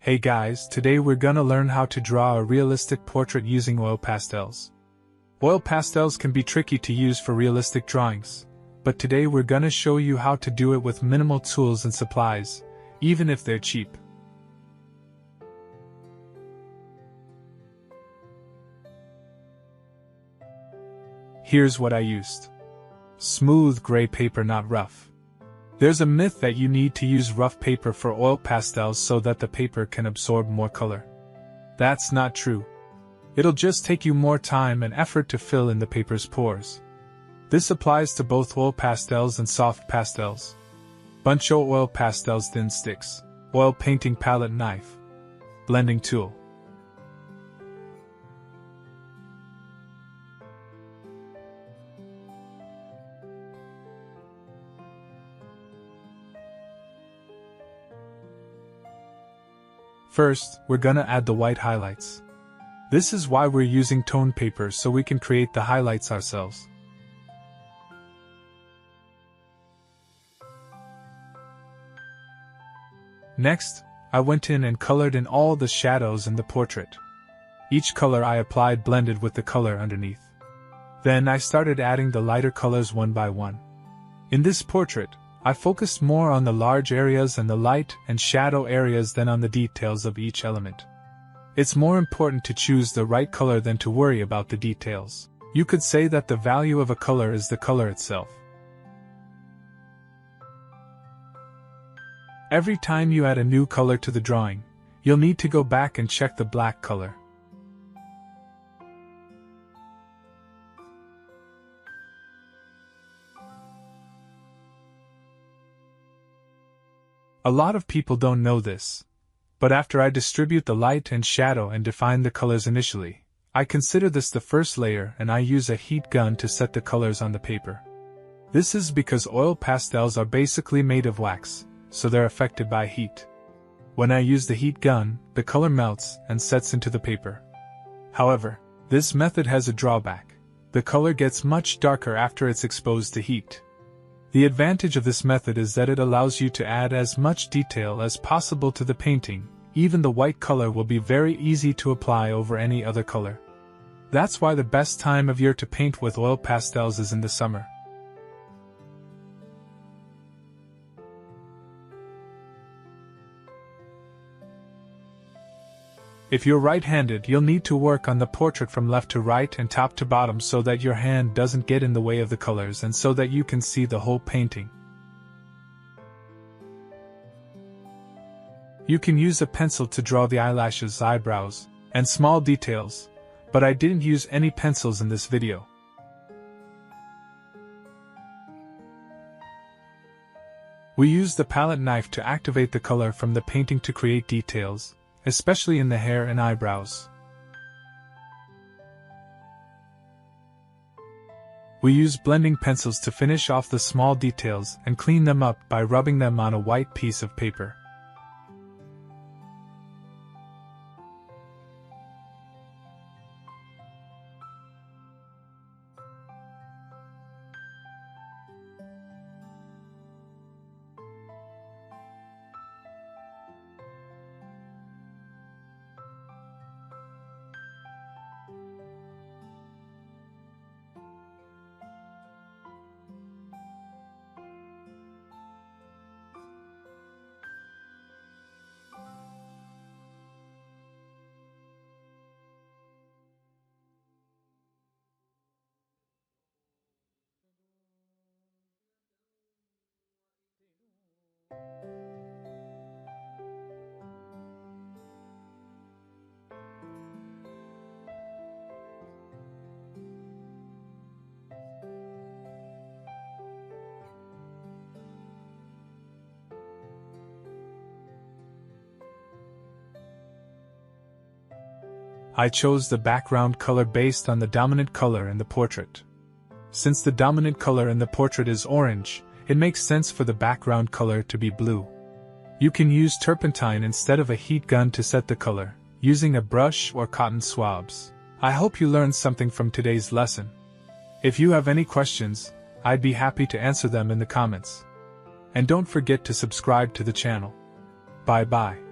Hey guys, today we're gonna learn how to draw a realistic portrait using oil pastels. Oil pastels can be tricky to use for realistic drawings, but today we're gonna show you how to do it with minimal tools and supplies, even if they're cheap. Here's what I used. Smooth gray paper, not rough. There's a myth that you need to use rough paper for oil pastels so that the paper can absorb more color. That's not true. It'll just take you more time and effort to fill in the paper's pores. This applies to both oil pastels and soft pastels. Buncho oil pastels, thin sticks, oil painting palette, knife, blending tool. First, we're gonna add the white highlights. This is why we're using toned paper, so we can create the highlights ourselves. Next, I went in and colored in all the shadows in the portrait. Each color I applied blended with the color underneath. Then I started adding the lighter colors one by one. In this portrait, I focused more on the large areas and the light and shadow areas than on the details of each element. It's more important to choose the right color than to worry about the details. You could say that the value of a color is the color itself. Every time you add a new color to the drawing, you'll need to go back and check the black color. A lot of people don't know this, but after I distribute the light and shadow and define the colors initially, I consider this the first layer and I use a heat gun to set the colors on the paper. This is because oil pastels are basically made of wax, so they're affected by heat. When I use the heat gun, the color melts and sets into the paper. However, this method has a drawback. The color gets much darker after it's exposed to heat. The advantage of this method is that it allows you to add as much detail as possible to the painting. Even the white color will be very easy to apply over any other color. That's why the best time of year to paint with oil pastels is in the summer. If you're right-handed, you'll need to work on the portrait from left to right and top to bottom so that your hand doesn't get in the way of the colors and so that you can see the whole painting. You can use a pencil to draw the eyelashes, eyebrows, and small details, but I didn't use any pencils in this video. We used the palette knife to activate the color from the painting to create details, especially in the hair and eyebrows. We use blending pencils to finish off the small details and clean them up by rubbing them on a white piece of paper. I chose the background color based on the dominant color in the portrait. Since the dominant color in the portrait is orange, it makes sense for the background color to be blue. You can use turpentine instead of a heat gun to set the color, using a brush or cotton swabs. I hope you learned something from today's lesson. If you have any questions, I'd be happy to answer them in the comments. And don't forget to subscribe to the channel. Bye bye.